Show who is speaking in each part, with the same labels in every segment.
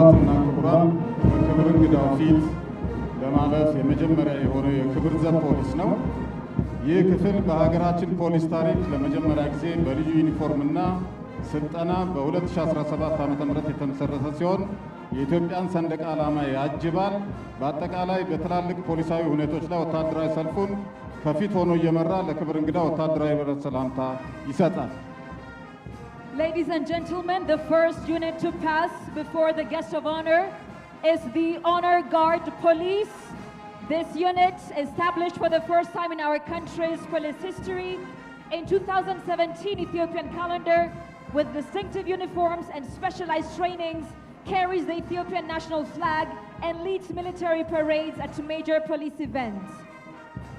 Speaker 1: ክቡራትና ክቡራን በክብር እንግዳው ፊት ለማለፍ የመጀመሪያ የሆነው የክብር ዘብ ፖሊስ ነው። ይህ ክፍል በሀገራችን ፖሊስ ታሪክ ለመጀመሪያ ጊዜ በልዩ ዩኒፎርምና ስልጠና በ2017 ዓ.ም የተመሰረተ ሲሆን የኢትዮጵያን ሰንደቅ ዓላማ ያጅባል። በአጠቃላይ በትላልቅ ፖሊሳዊ ሁኔቶች ላይ ወታደራዊ ሰልፉን ከፊት ሆኖ እየመራ ለክብር እንግዳ ወታደራዊ ሰላምታ ይሰጣል።
Speaker 2: Ladies and gentlemen, the first unit to pass before the guest of honor is the Honor Guard Police. This unit, established for the first time in our country's police history in 2017 Ethiopian calendar, with distinctive uniforms and specialized trainings, carries the Ethiopian national flag and leads military parades at major police events.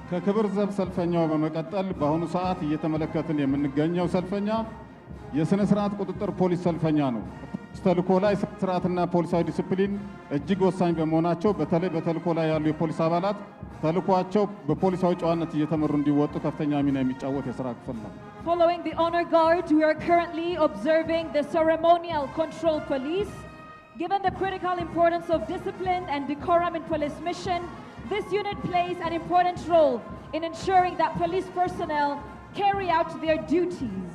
Speaker 1: ከክብር ዘብ ሰልፈኛው በመቀጠል በአሁኑ ሰዓት እየተመለከትን የምንገኘው ሰልፈኛ የሥነ ሥርዓት ቁጥጥር ፖሊስ ሰልፈኛ ነው። ተልእኮ ላይ ስርዓትና ፖሊሳዊ ዲሲፕሊን እጅግ ወሳኝ በመሆናቸው በተለይ በተልእኮ ላይ ያሉ የፖሊስ አባላት ተልእኮአቸው በፖሊሳዊ ጨዋነት እየተመሩ እንዲወጡ ከፍተኛ ሚና የሚጫወት የሥራ ክፍል ነው።
Speaker 2: Following the honor guard, we are currently observing the ceremonial control police. Given the critical importance of discipline and decorum in police mission, this unit plays an important role in ensuring that police personnel carry out their duties.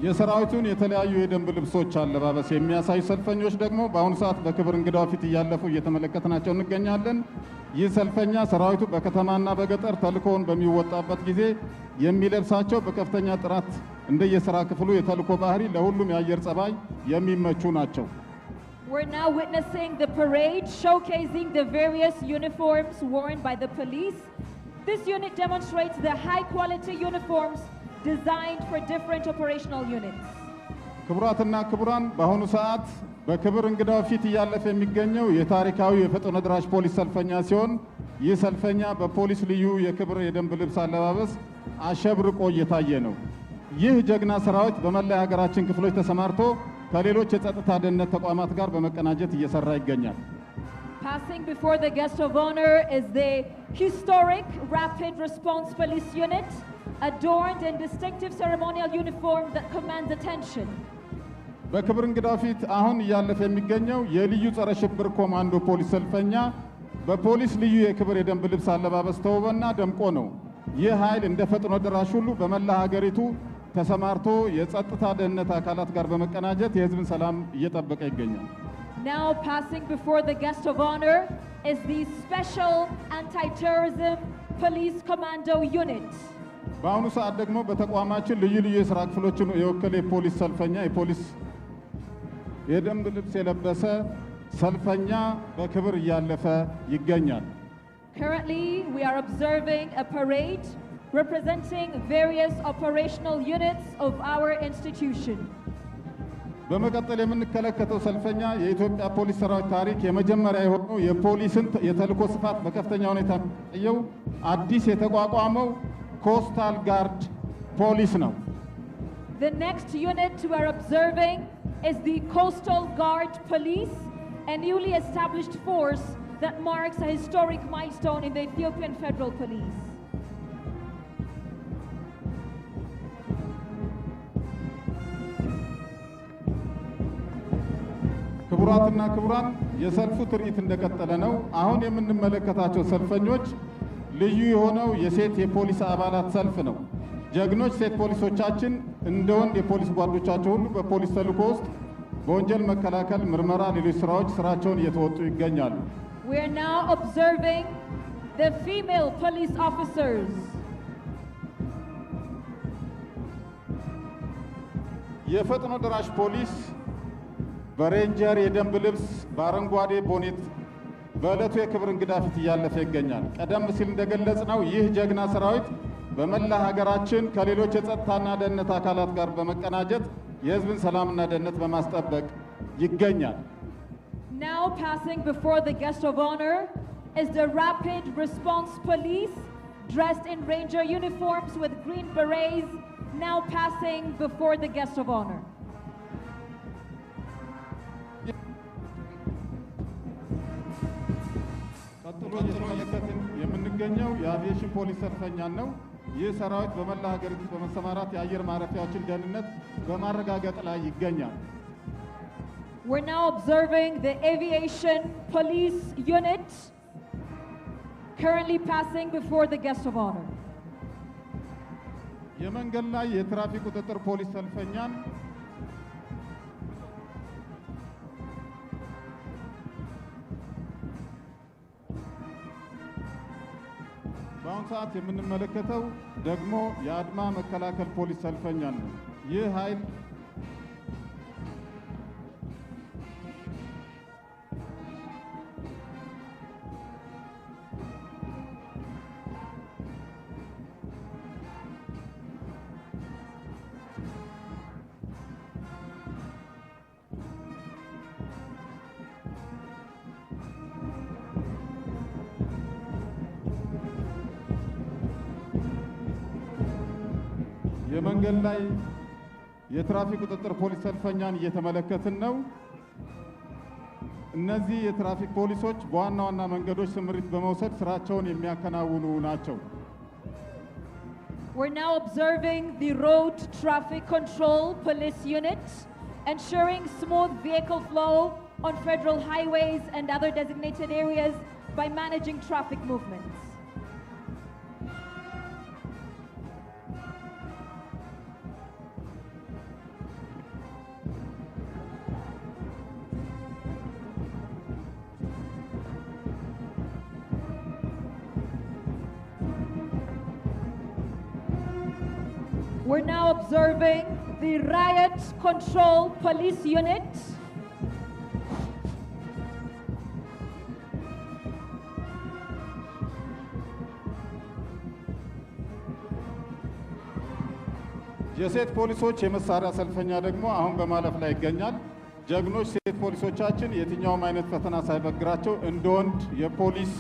Speaker 1: የሰራዊቱን የተለያዩ የደንብ ልብሶች አለባበስ የሚያሳዩ ሰልፈኞች ደግሞ በአሁኑ ሰዓት በክብር እንግዳው ፊት እያለፉ እየተመለከትናቸው እንገኛለን። ይህ ሰልፈኛ ሰራዊቱ በከተማና በገጠር ተልእኮውን በሚወጣበት ጊዜ የሚለብሳቸው በከፍተኛ ጥራት እንደየሥራ ክፍሉ የተልእኮ ባህሪ ለሁሉም የአየር ጸባይ የሚመቹ ናቸው።
Speaker 2: We're now witnessing the parade showcasing the various uniforms worn by the police. This unit demonstrates the high quality uniforms designed for different operational units.
Speaker 1: ክቡራትና ክቡራን በአሁኑ ሰዓት በክብር እንግዳው ፊት እያለፈ የሚገኘው የታሪካዊ የፈጥኖ ደራሽ ፖሊስ ሰልፈኛ ሲሆን ይህ ሰልፈኛ በፖሊስ ልዩ የክብር የደንብ ልብስ አለባበስ አሸብርቆ እየታየ ነው። ይህ ጀግና ሰራዊት በመላ ሀገራችን ክፍሎች ተሰማርቶ ከሌሎች የጸጥታ ደህንነት ተቋማት ጋር በመቀናጀት እየሰራ ይገኛል።
Speaker 2: Passing before the guest of honor is the historic Rapid Response Police Unit, adorned in distinctive ceremonial uniform that commands attention.
Speaker 1: በክብር እንግዳው ፊት አሁን እያለፈ የሚገኘው የልዩ ጸረ ሽብር ኮማንዶ ፖሊስ ሰልፈኛ በፖሊስ ልዩ የክብር የደንብ ልብስ አለባበስ ተውቦና ደምቆ ነው። ይህ ኃይል እንደ ፈጥኖ ደራሽ ሁሉ በመላ ሀገሪቱ ተሰማርቶ የጸጥታ ደህንነት አካላት ጋር በመቀናጀት የሕዝብን ሰላም እየጠበቀ ይገኛል።
Speaker 2: Now passing before the guest of honor is the Special Anti-Terrorism Police Commando Unit.
Speaker 1: በአሁኑ ሰዓት ደግሞ በተቋማችን ልዩ ልዩ የሥራ ክፍሎችን የወከለ የፖሊስ ሰልፈኛ የፖሊስ የደንብ ልብስ የለበሰ ሰልፈኛ በክብር እያለፈ ይገኛል።
Speaker 2: Currently, we are observing a parade representing various operational units of our institution.
Speaker 1: በመቀጠል የምንከለከተው ሰልፈኛ የኢትዮጵያ ፖሊስ ሰራዊት ታሪክ የመጀመሪያ የሆነው የፖሊስን የተልእኮ ስፋት በከፍተኛ ሁኔታ የሚያሳየው አዲስ የተቋቋመው ኮስታል ጋርድ ፖሊስ ነው።
Speaker 2: The next unit we are observing is the Coastal Guard Police, a newly established force that marks a historic milestone in the Ethiopian Federal Police.
Speaker 1: ክቡራትና ክቡራን የሰልፉ ትርኢት እንደቀጠለ ነው። አሁን የምንመለከታቸው ሰልፈኞች ልዩ የሆነው የሴት የፖሊስ አባላት ሰልፍ ነው። ጀግኖች ሴት ፖሊሶቻችን እንደ ወንድ የፖሊስ ጓዶቻቸው ሁሉ በፖሊስ ተልእኮ ውስጥ በወንጀል መከላከል፣ ምርመራ፣ ሌሎች ስራቸውን እየተወጡ ይገኛሉ።
Speaker 2: We are now observing the female police officers.
Speaker 1: የፈጥኖ ደራሽ ፖሊስ በሬንጀር የደንብ ልብስ በአረንጓዴ ቦኔት በዕለቱ የክብር እንግዳ ፊት እያለፈ ይገኛል። ቀደም ሲል እንደገለጽነው ይህ ጀግና ሰራዊት በመላ ሀገራችን ከሌሎች የጸጥታና ደህንነት አካላት ጋር በመቀናጀት የሕዝብን ሰላምና ደህንነት በማስጠበቅ ይገኛል።
Speaker 2: Now passing before the guest of honor is the Rapid Response Police, dressed in ranger uniforms with green berets, now passing before the guest of honor.
Speaker 1: ቀጥሎ እየተመለከትን የምንገኘው የአቪዬሽን ፖሊስ ሰልፈኛን ነው። ይህ ሰራዊት በመላ ሀገሪቱ በመሰማራት የአየር ማረፊያዎችን ደህንነት በማረጋገጥ ላይ ይገኛል።
Speaker 2: We're now observing the aviation police unit currently passing before the guest of honor.
Speaker 1: የመንገድ ላይ የትራፊክ ቁጥጥር ፖሊስ ሰልፈኛን በአሁኑ ሰዓት የምንመለከተው ደግሞ የአድማ መከላከል ፖሊስ ሰልፈኛን ነው። ይህ ኃይል የመንገድ ላይ የትራፊክ ቁጥጥር ፖሊስ ሰልፈኛን እየተመለከትን ነው። እነዚህ የትራፊክ ፖሊሶች በዋና ዋና መንገዶች ስምሪት በመውሰድ ስራቸውን የሚያከናውኑ ናቸው።
Speaker 2: We're now observing the road traffic control police unit ensuring smooth vehicle flow on federal highways and other designated areas by managing traffic movements. We're now observing the riot control police unit
Speaker 1: የሴት ፖሊሶች የመሳሪያ ሰልፈኛ ደግሞ አሁን በማለፍ ላይ ይገኛል። ጀግኖች ሴት ፖሊሶቻችን የትኛውም አይነት ፈተና ሳይበግራቸው እንደ ወንድ የፖሊስ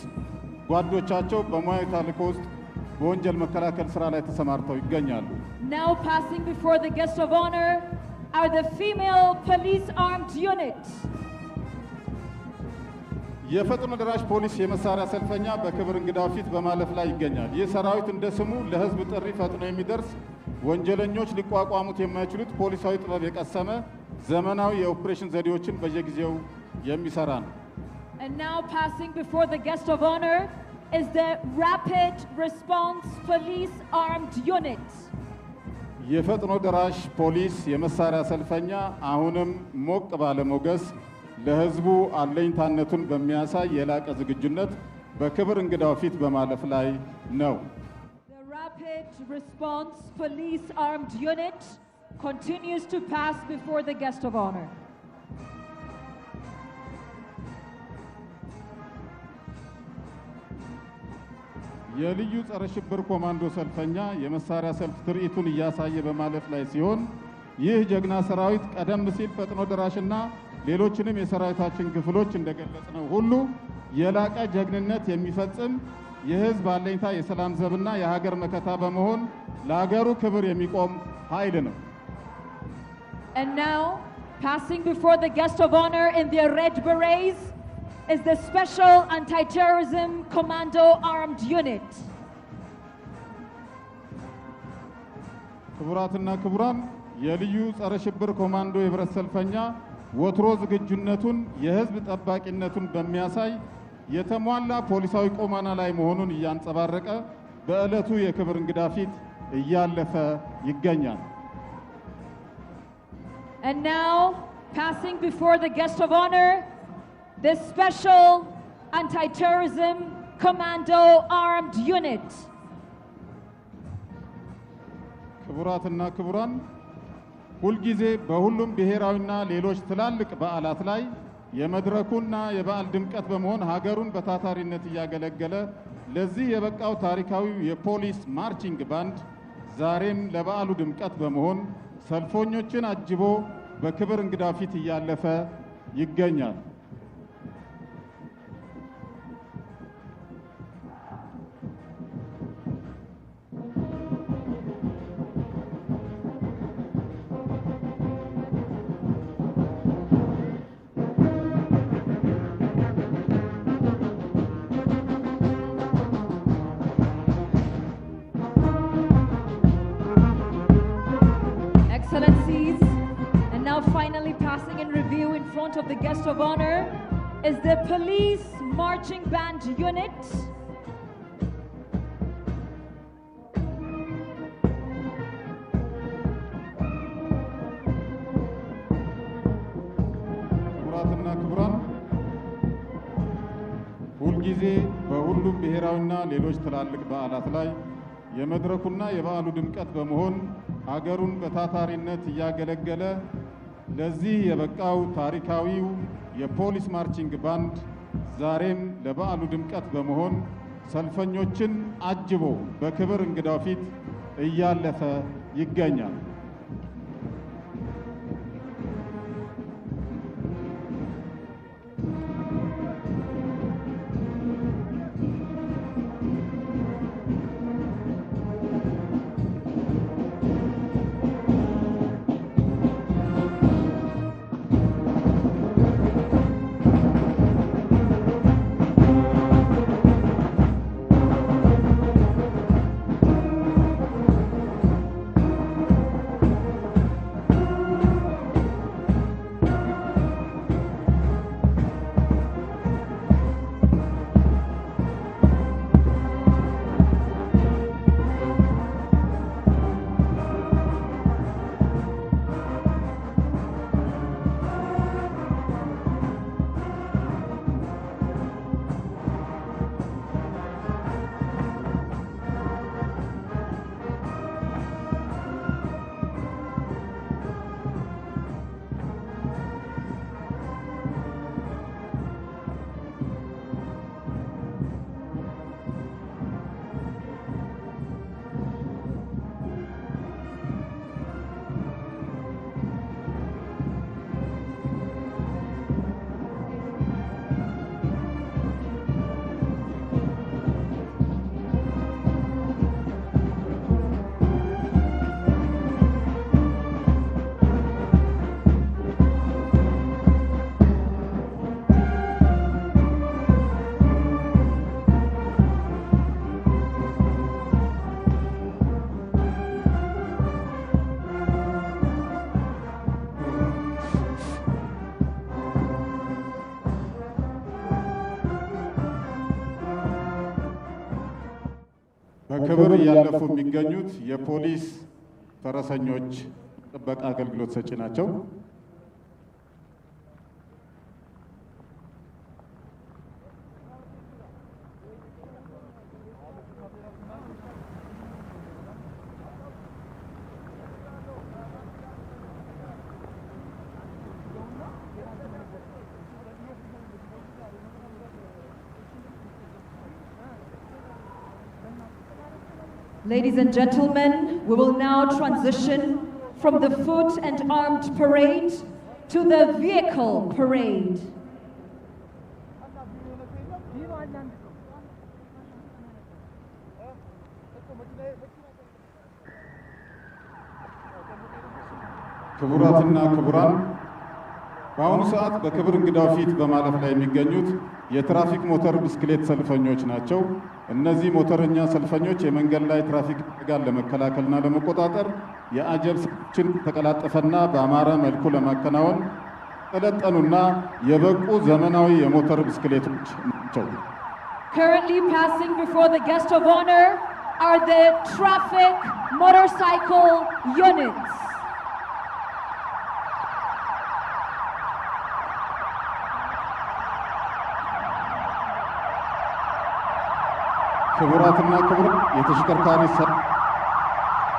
Speaker 1: ጓዶቻቸው በሙያዊ ተልዕኮ ውስጥ በወንጀል መከላከል ስራ ላይ ተሰማርተው ይገኛሉ።
Speaker 2: Now passing before the guest of honor are the female police armed unit.
Speaker 1: የፈጥኖ ደራሽ ፖሊስ የመሳሪያ ሰልፈኛ በክብር እንግዳው ፊት በማለፍ ላይ ይገኛል። ይህ ሰራዊት እንደ ስሙ ለህዝብ ጥሪ ፈጥኖ የሚደርስ ወንጀለኞች ሊቋቋሙት የማይችሉት ፖሊሳዊ ጥበብ የቀሰመ ዘመናዊ የኦፕሬሽን ዘዴዎችን በየጊዜው የሚሰራ ነው።
Speaker 2: And now passing before the guest of honor is the rapid response police armed unit.
Speaker 1: የፈጥኖ ደራሽ ፖሊስ የመሳሪያ ሰልፈኛ አሁንም ሞቅ ባለ ሞገስ ለህዝቡ አለኝታነቱን በሚያሳይ የላቀ ዝግጁነት በክብር እንግዳው ፊት በማለፍ ላይ ነው።
Speaker 2: The rapid response police armed unit continues to pass before the guest of honor.
Speaker 1: የልዩ ጸረ ሽብር ኮማንዶ ሰልፈኛ የመሳሪያ ሰልፍ ትርኢቱን እያሳየ በማለፍ ላይ ሲሆን ይህ ጀግና ሰራዊት ቀደም ሲል ፈጥኖ ደራሽና ሌሎችንም የሰራዊታችን ክፍሎች እንደገለጽነው ሁሉ የላቀ ጀግንነት የሚፈጽም የህዝብ አለኝታ የሰላም ዘብና የሀገር መከታ በመሆን ለሀገሩ ክብር የሚቆም ኃይል ነው።
Speaker 2: And now passing before the guest of honor in their red berets is the Special Anti-Terrorism Commando Armed Unit.
Speaker 1: ክቡራትና ክቡራን የልዩ ጸረ ሽብር ኮማንዶ የህብረት ሰልፈኛ ወትሮ ዝግጁነቱን የህዝብ ጠባቂነቱን በሚያሳይ የተሟላ ፖሊሳዊ ቆማና ላይ መሆኑን እያንጸባረቀ በዕለቱ የክብር እንግዳ ፊት እያለፈ ይገኛል።
Speaker 2: And now passing before the guest of honor the Special Anti-Terrorism Commando Armed Unit.
Speaker 1: ክቡራትና ክቡራን ሁልጊዜ በሁሉም ብሔራዊና ሌሎች ትላልቅ በዓላት ላይ የመድረኩና የበዓል ድምቀት በመሆን ሀገሩን በታታሪነት እያገለገለ ለዚህ የበቃው ታሪካዊው የፖሊስ ማርቺንግ ባንድ ዛሬም ለበዓሉ ድምቀት በመሆን ሰልፈኞችን አጅቦ በክብር እንግዳ ፊት እያለፈ ይገኛል።
Speaker 2: Excellencies, and now finally passing in review in front of the guest of honor is the police marching band unit.
Speaker 1: ክቡራትና ክቡራን ሁልጊዜ በሁሉም ብሔራዊና ሌሎች ትላልቅ በዓላት ላይ የመድረኩና የበዓሉ ድምቀት በመሆን ሀገሩን በታታሪነት እያገለገለ ለዚህ የበቃው ታሪካዊው የፖሊስ ማርቺንግ ባንድ ዛሬም ለበዓሉ ድምቀት በመሆን ሰልፈኞችን አጅቦ በክብር እንግዳው ፊት እያለፈ ይገኛል። በክብር እያለፉ የሚገኙት የፖሊስ ፈረሰኞች ጥበቃ አገልግሎት ሰጪ ናቸው።
Speaker 2: Ladies and gentlemen, we will now transition from the foot and armed parade to the vehicle parade.
Speaker 1: ክቡራትና ክቡራን በአሁኑ ሰዓት በክብር እንግዳው ፊት በማለፍ ላይ የሚገኙት የትራፊክ ሞተር ብስክሌት ሰልፈኞች ናቸው። እነዚህ ሞተረኛ ሰልፈኞች የመንገድ ላይ ትራፊክ አደጋን ለመከላከልና ለመቆጣጠር የአጀብ ስራዎችን ተቀላጠፈና በአማረ መልኩ ለማከናወን የሰለጠኑና የበቁ ዘመናዊ የሞተር ብስክሌቶች ናቸው።
Speaker 2: Currently passing before the guest of honor are the traffic motorcycle units.
Speaker 1: ክቡራትና ክቡራን የተሽከርካሪ ሰልፍ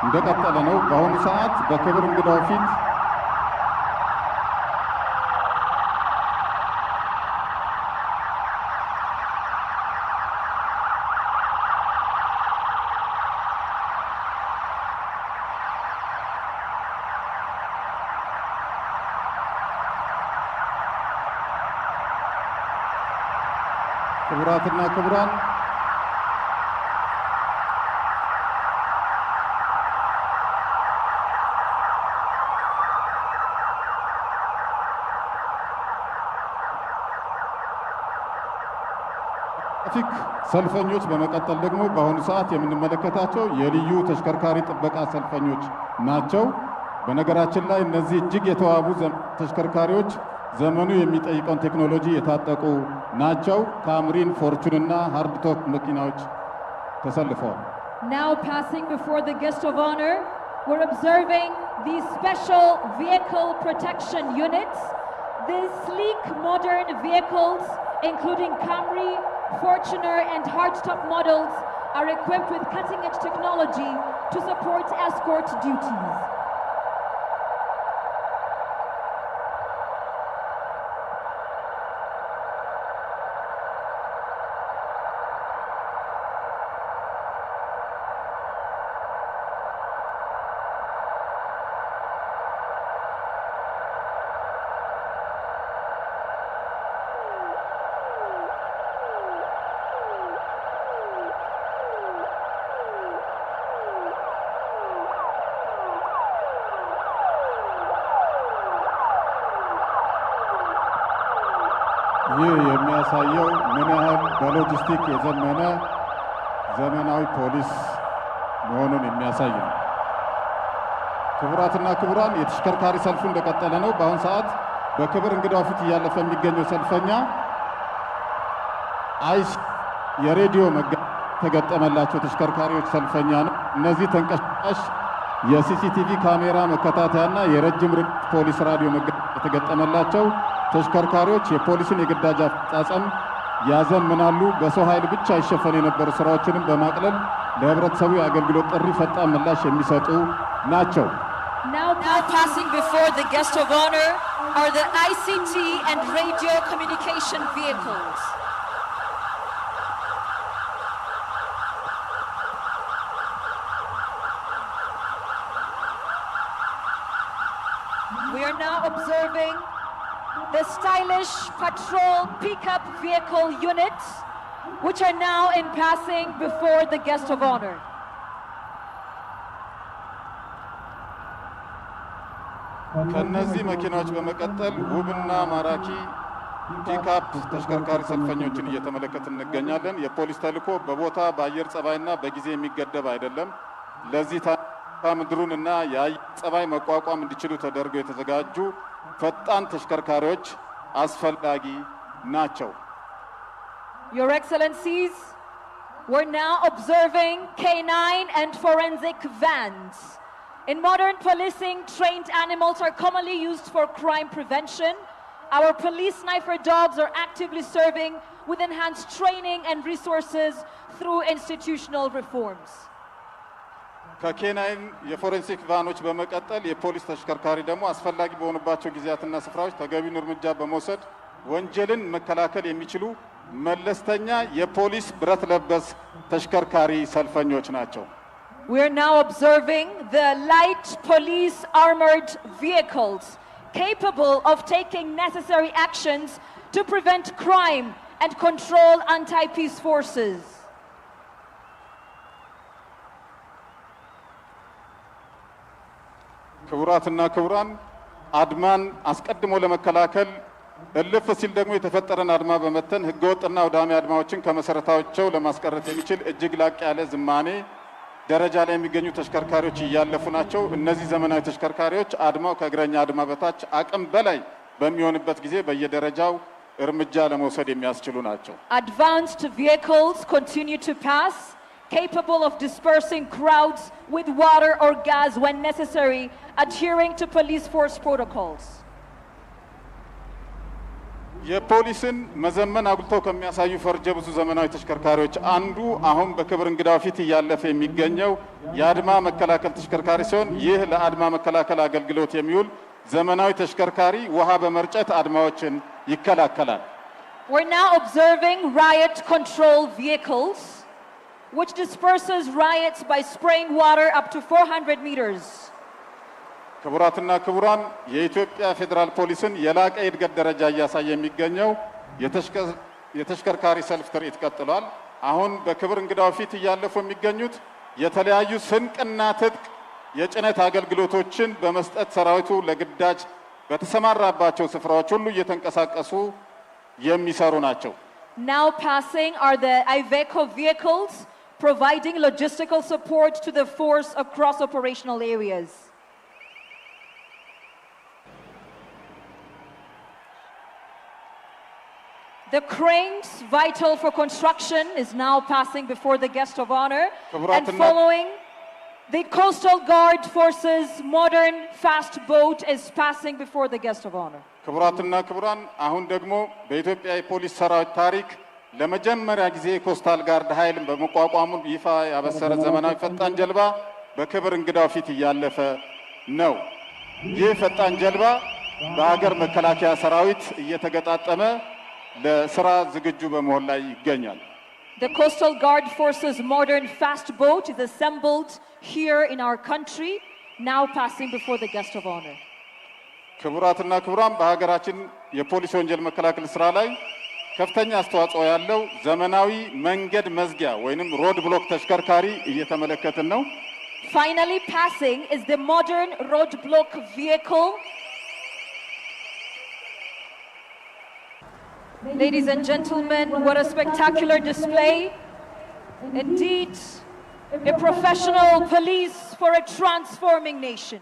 Speaker 1: እንደቀጠለ ነው። በአሁኑ ሰዓት በክብር እንግዳው ፊት ክቡራትና ክቡራን ትራፊክ ሰልፈኞች በመቀጠል ደግሞ በአሁኑ ሰዓት የምንመለከታቸው የልዩ ተሽከርካሪ ጥበቃ ሰልፈኞች ናቸው። በነገራችን ላይ እነዚህ እጅግ የተዋቡ ተሽከርካሪዎች ዘመኑ የሚጠይቀውን ቴክኖሎጂ የታጠቁ ናቸው። ካምሪን፣ ፎርቹን እና ሃርድቶክ መኪናዎች ተሰልፈዋል።
Speaker 2: Now passing before the guest of honor, we're observing these special vehicle protection units. These sleek modern vehicles, including Camry, Fortuner and hardtop models, are equipped with cutting-edge technology to support escort duties.
Speaker 1: ይህ የሚያሳየው ምን ያህል በሎጂስቲክ የዘመነ ዘመናዊ ፖሊስ መሆኑን የሚያሳይ ነው። ክቡራትና ክቡራን፣ የተሽከርካሪ ሰልፉ እንደቀጠለ ነው። በአሁን ሰዓት በክብር እንግዳው ፊት እያለፈ የሚገኘው ሰልፈኛ አይስ የሬዲዮ ተገጠመላቸው ተሽከርካሪዎች ሰልፈኛ ነው። እነዚህ ተንቀሳቃሽ የሲሲቲቪ ካሜራ መከታተያና የረጅም ርቀት ፖሊስ ራዲዮ የተገጠመላቸው ተሽከርካሪዎች የፖሊስን የግዳጅ አፈጻጸም ያዘምናሉ። በሰው ኃይል ብቻ ይሸፈን የነበሩ ስራዎችንም በማቅለል ለህብረተሰቡ የአገልግሎት ጥሪ ፈጣን ምላሽ የሚሰጡ ናቸው።
Speaker 2: Now passing before the guest of honor are the ICT and radio communication vehicles. We are now observing the stylish patrol pickup vehicle units, which are now in passing before the guest of honor.
Speaker 1: ከነዚህ መኪናዎች በመቀጠል ውብና ማራኪ ፒክአፕ ተሽከርካሪ ሰልፈኞችን እየተመለከትን እንገኛለን። የፖሊስ ተልዕኮ በቦታ በአየር ጸባይና በጊዜ የሚገደብ አይደለም። ለዚህ ምድሩንና የአየር ጸባይ መቋቋም እንዲችሉ ተደርገው የተዘጋጁ ፈጣን ተሽከርካሪዎች አስፈላጊ ናቸው።
Speaker 2: Your Excellencies, we're now observing K9 and forensic vans. In modern policing, trained animals are commonly used for crime prevention. Our police sniper dogs are actively serving with enhanced training and resources through institutional reforms.
Speaker 1: ከኬናይን የፎሬንሲክ ቫኖች በመቀጠል የፖሊስ ተሽከርካሪ ደግሞ አስፈላጊ በሆኑባቸው ጊዜያትና ስፍራዎች ተገቢውን እርምጃ በመውሰድ ወንጀልን መከላከል የሚችሉ መለስተኛ የፖሊስ ብረት ለበስ ተሽከርካሪ ሰልፈኞች ናቸው።
Speaker 2: We are now observing the light police armored vehicles capable of taking necessary actions to prevent crime and control anti-peace forces.
Speaker 1: ክቡራትና ክቡራን፣ አድማን አስቀድሞ ለመከላከል እልፍ ሲል ደግሞ የተፈጠረን አድማ በመተን ህገወጥና አውዳሚ አድማዎችን ከመሰረታቸው ለማስቀረት የሚችል እጅግ ላቅ ያለ ዝማኔ ደረጃ ላይ የሚገኙ ተሽከርካሪዎች እያለፉ ናቸው። እነዚህ ዘመናዊ ተሽከርካሪዎች አድማው ከእግረኛ አድማ በታች አቅም በላይ በሚሆንበት ጊዜ በየደረጃው እርምጃ ለመውሰድ የሚያስችሉ ናቸው።
Speaker 2: Advanced vehicles continue to pass, capable of dispersing crowds with water or gas when necessary, adhering to police force protocols.
Speaker 1: የፖሊስን መዘመን አጉልተው ከሚያሳዩ ፈርጀ ብዙ ዘመናዊ ተሽከርካሪዎች አንዱ አሁን በክብር እንግዳው ፊት እያለፈ የሚገኘው የአድማ መከላከል ተሽከርካሪ ሲሆን ይህ ለአድማ መከላከል አገልግሎት የሚውል ዘመናዊ ተሽከርካሪ ውሃ በመርጨት አድማዎችን ይከላከላል።
Speaker 2: We're now observing riot control vehicles, which disperses riots by spraying water up to 400 meters.
Speaker 1: ክቡራትና ክቡራን፣ የኢትዮጵያ ፌዴራል ፖሊስን የላቀ የእድገት ደረጃ እያሳየ የሚገኘው የተሽከርካሪ ሰልፍ ትርኢት ቀጥሏል። አሁን በክብር እንግዳው ፊት እያለፉ የሚገኙት የተለያዩ ስንቅና ትጥቅ የጭነት አገልግሎቶችን በመስጠት ሰራዊቱ ለግዳጅ በተሰማራባቸው ስፍራዎች ሁሉ እየተንቀሳቀሱ የሚሰሩ ናቸው።
Speaker 2: Now passing are the Iveco vehicles, providing logistical support to the force across operational areas. The cranes, vital for construction, is now passing before the guest of honor. And following, the Coastal Guard Forces modern fast boat is passing before the guest of honor.
Speaker 1: ክቡራትና ክቡራን አሁን ደግሞ በኢትዮጵያ የፖሊስ ሰራዊት ታሪክ ለመጀመሪያ ጊዜ ኮስታል ጋርድ ኃይልን በመቋቋሙ ይፋ ያበሰረ ዘመናዊ ፈጣን ጀልባ በክብር እንግዳው ፊት እያለፈ ነው። ይህ ፈጣን ጀልባ በሀገር መከላከያ ሰራዊት እየተገጣጠመ ለስራ ዝግጁ በመሆን ላይ ይገኛል።
Speaker 2: The Coastal Guard Forces modern fast boat is assembled here in our country, now passing before the guest of honor.
Speaker 1: ክቡራትና ክቡራን በሀገራችን የፖሊስ ወንጀል መከላከል ስራ ላይ ከፍተኛ አስተዋጽኦ ያለው ዘመናዊ መንገድ መዝጊያ ወይንም ሮድ ብሎክ ተሽከርካሪ እየተመለከትን ነው።
Speaker 2: Finally passing is the modern road block vehicle. Ladies and gentlemen, what a spectacular display. Indeed, a professional police for a transforming nation.